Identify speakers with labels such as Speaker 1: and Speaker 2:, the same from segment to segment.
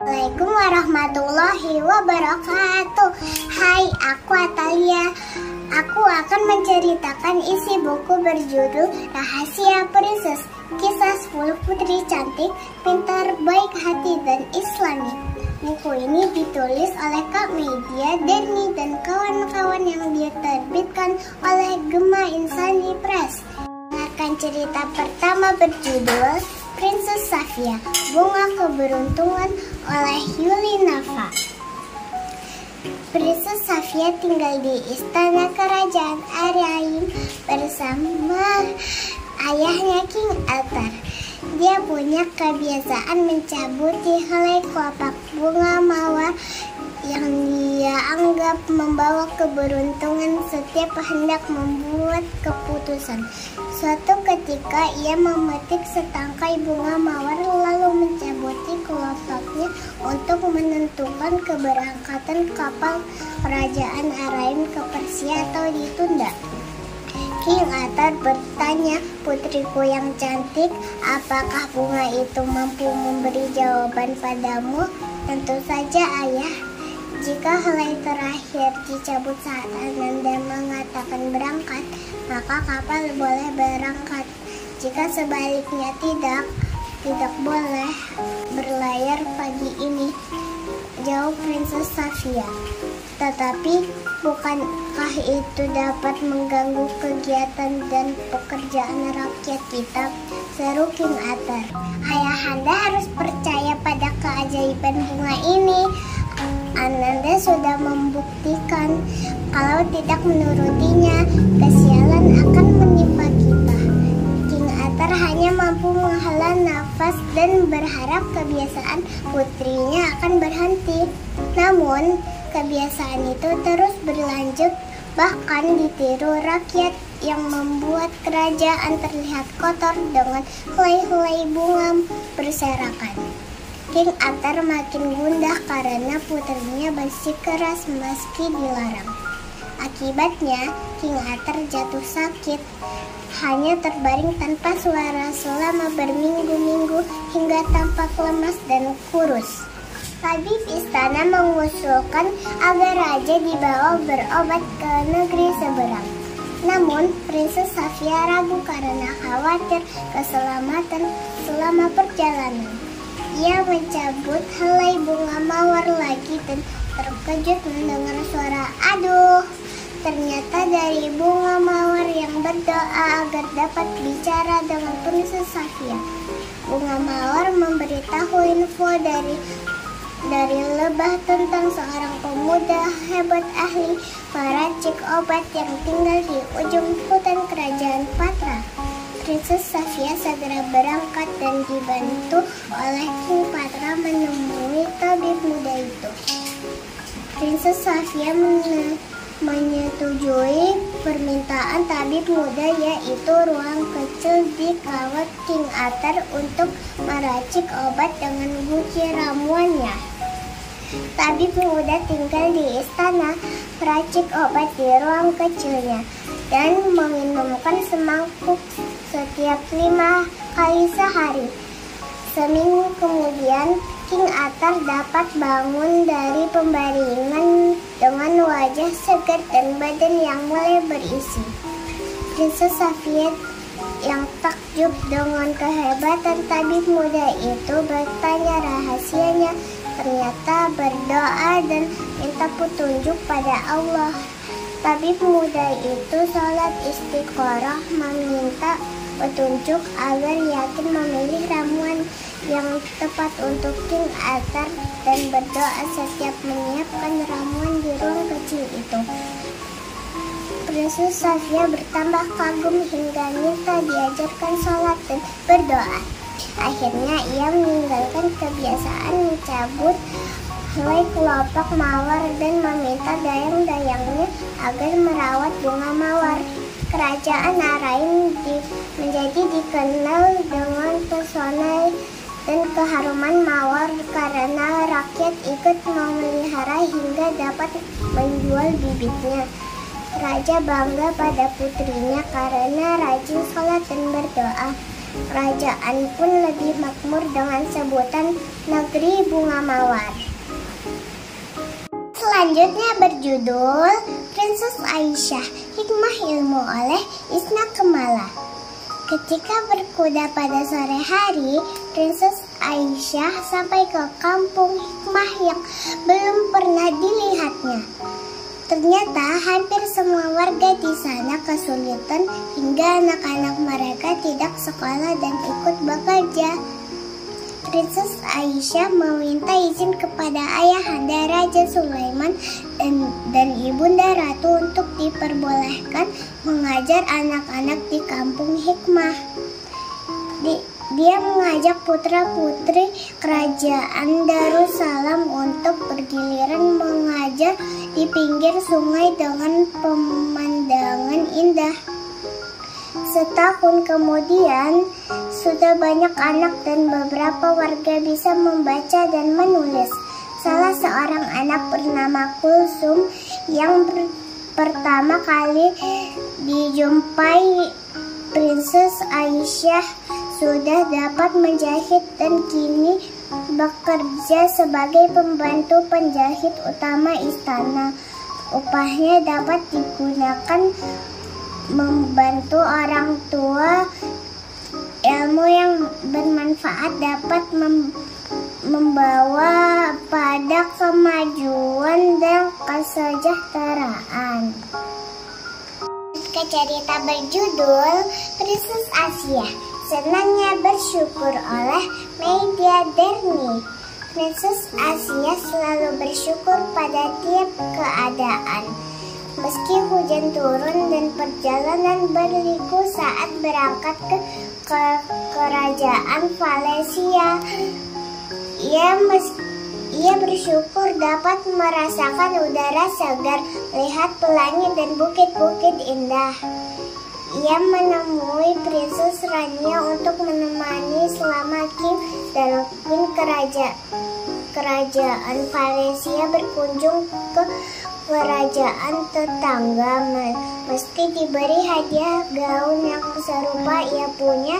Speaker 1: Assalamualaikum warahmatullahi wabarakatuh. Hai, aku Atalia. Aku akan menceritakan isi buku berjudul Rahasia Princess, kisah 10 putri cantik, pintar, baik hati, dan Islami. Buku ini ditulis oleh Kak Media Derni dan kawan-kawan yang diterbitkan oleh Gema Insani Press. Dengarkan cerita pertama berjudul Princess Safia, Bunga Keberuntungan oleh Yuli Nafa. Princess Safia tinggal di istana kerajaan Araim bersama ayahnya King Arthur. Dia punya kebiasaan mencabuti helai kelopak bunga mawar yang dia anggap membawa keberuntungan setiap hendak membuat keputusan. Suatu ketika ia memetik setangkai bunga mawar lalu mencabuti kelopaknya untuk menentukan keberangkatan kapal kerajaan Araim ke Persia atau ditunda. King Arthur bertanya, "Putriku yang cantik, apakah bunga itu mampu memberi jawaban padamu?" "Tentu saja, ayah. Jika helai terakhir dicabut saat Ananda mengatakan berangkat, maka kapal boleh berangkat. Jika sebaliknya tidak boleh berlayar pagi ini," jawab Princess Safia. "Tetapi bukankah itu dapat mengganggu kegiatan dan pekerjaan rakyat kita?" seru King Arthur. "Ayahanda harus percaya pada keajaiban bunga ini. Ananda sudah membuktikan kalau tidak menurutinya, kesialan akan menimpa kita." King Arthur hanya mampu menghela nafas dan berharap kebiasaan putrinya akan berhenti. Namun, kebiasaan itu terus berlanjut, bahkan ditiru rakyat yang membuat kerajaan terlihat kotor dengan helai-helai bunga berserakan. King Arthur makin gundah karena putrinya bersikeras meski dilarang. Akibatnya, King Arthur jatuh sakit, hanya terbaring tanpa suara selama berminggu-minggu hingga tampak lemas dan kurus. Tabib istana mengusulkan agar raja dibawa berobat ke negeri seberang. Namun, Princess Safia ragu karena khawatir keselamatan selama perjalanan. Ia mencabut helai bunga mawar lagi dan terkejut mendengar suara "aduh". Ternyata dari bunga mawar yang berdoa agar dapat bicara dengan Princess Safia. Bunga mawar memberitahu info dari lebah tentang seorang pemuda hebat ahli meracik obat yang tinggal di ujung hutan kerajaan Patra. Princess Safia segera berangkat dan dibantu oleh King Patra menemui tabib muda itu. Princess Safia menyetujui permintaan tabib muda, yaitu ruang kecil di kawat King Arthur untuk meracik obat dengan guci ramuannya. Tabib muda tinggal di istana, meracik obat di ruang kecilnya, dan meminumkan semangkuk setiap 5 kali sehari. Seminggu kemudian, King Arthur dapat bangun dari pembaringan dengan wajah segar dan badan yang mulai berisi. Princess Safia yang takjub dengan kehebatan tabib muda itu bertanya rahasianya. Ternyata berdoa dan minta petunjuk pada Allah. Tabib muda itu sholat istiqoroh meminta petunjuk agar yakin memilih ramuan yang tepat untuk King Arthur dan berdoa setiap menyiapkan ramuan di ruang kecil itu. Princess Safia bertambah kagum hingga minta diajarkan sholat dan berdoa. Akhirnya ia meninggalkan kebiasaan mencabut helai kelopak mawar dan meminta dayang-dayangnya agar merawat bunga mawar. Kerajaan Araim menjadi dikenal dengan pesona dan keharuman mawar karena rakyat ikut memelihara hingga dapat menjual bibitnya. Raja bangga pada putrinya karena rajin sholat dan berdoa. Kerajaan pun lebih makmur dengan sebutan Negeri Bunga Mawar. Selanjutnya berjudul Princess Aisyah, Hikmah Ilmu oleh Isna Kemala. Ketika berkuda pada sore hari, Princess Aisyah sampai ke kampung hikmah yang belum pernah dilihatnya. Ternyata hampir semua warga di sana kesulitan hingga anak-anak mereka tidak sekolah dan ikut bekerja. Princess Aisyah meminta izin kepada ayahanda Raja Sulaiman dan ibunda Ratu untuk diperbolehkan mengajar anak-anak di kampung hikmah. Dia mengajak putra-putri kerajaan Darussalam untuk bergiliran mengajar di pinggir sungai dengan pemandangan indah. Setahun kemudian, sudah banyak anak dan beberapa warga bisa membaca dan menulis. Salah seorang anak bernama Kulsum yang pertama kali dijumpai Princess Aisyah sudah dapat menjahit dan kini bekerja sebagai pembantu penjahit utama istana. Upahnya dapat digunakan membantu orang tua. Ilmu yang bermanfaat dapat membawa pada kemajuan dan kesejahteraan. Cerita berjudul Princess Asia, Senangnya Bersyukur oleh Media Derni. Princess Asia selalu bersyukur pada tiap keadaan. Meski hujan turun dan perjalanan berliku saat berangkat ke kerajaan Valencia, ia bersyukur dapat merasakan udara segar, lihat pelangi dan bukit-bukit indah. Ia menemui Princess Rania untuk menemani selama Kim kerajaan Valencia berkunjung ke kerajaan tetangga. Meski diberi hadiah gaun yang serupa ia punya,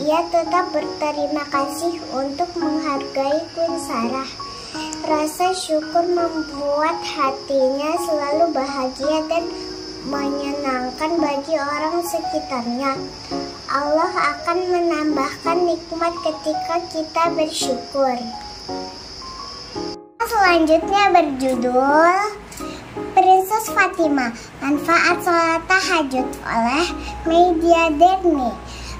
Speaker 1: ia tetap berterima kasih untuk menghargai Queen Sarah. Rasa syukur membuat hatinya selalu bahagia dan menyenangkan bagi orang sekitarnya. Allah akan menambahkan nikmat ketika kita bersyukur. Selanjutnya berjudul Princess Fatima, Manfaat Sholat Tahajud oleh Media Derni.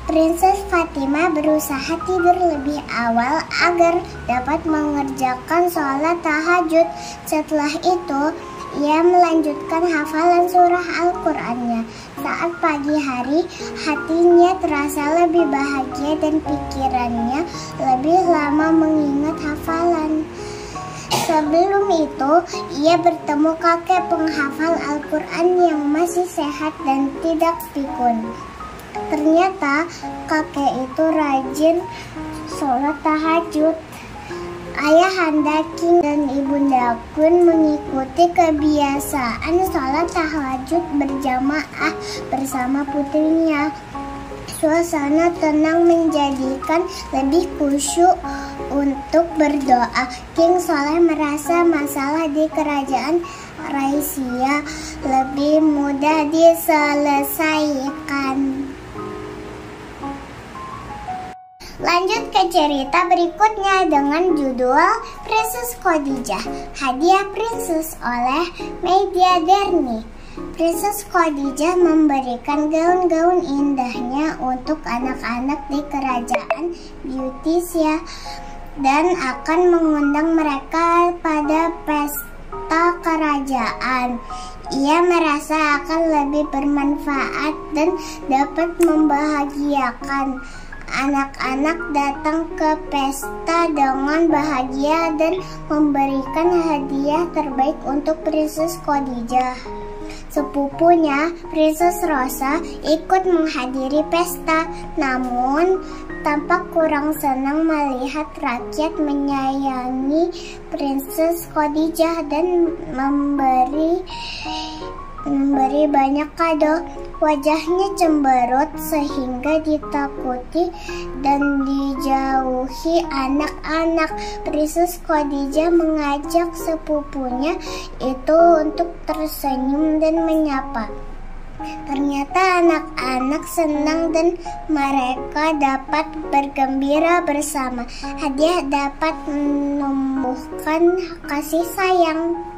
Speaker 1: Princess Fatima berusaha tidur lebih awal agar dapat mengerjakan sholat tahajud. Setelah itu, ia melanjutkan hafalan surah Al-Qur'annya. Saat pagi hari, hatinya terasa lebih bahagia dan pikirannya lebih lama mengingat hafalan. Sebelum itu, ia bertemu kakek penghafal Al-Qur'an yang masih sehat dan tidak pikun. Ternyata kakek itu rajin sholat tahajud. Ayahanda King dan ibunda Queen mengikuti kebiasaan sholat tahajud berjamaah bersama putrinya. Suasana tenang menjadikan lebih khusyuk untuk berdoa. King Soleh merasa masalah di kerajaan Raisia lebih mudah diselesaikan. Lanjut ke cerita berikutnya dengan judul Princess Khadijah, Hadiah Princess oleh Media Derni. Princess Khadijah memberikan gaun-gaun indahnya untuk anak-anak di kerajaan Beautisia dan akan mengundang mereka pada pesta kerajaan. Ia merasa akan lebih bermanfaat dan dapat membahagiakan. Anak-anak datang ke pesta dengan bahagia dan memberikan hadiah terbaik untuk Princess Khadijah. Sepupunya, Princess Rosa, ikut menghadiri pesta, namun tampak kurang senang melihat rakyat menyayangi Princess Khadijah dan memberi banyak kado. Wajahnya cemberut sehingga ditakuti dan dijauhi anak-anak. Princess Khadijah mengajak sepupunya itu untuk tersenyum dan menyapa. Ternyata anak-anak senang dan mereka dapat bergembira bersama. Hadiah dapat menumbuhkan kasih sayang.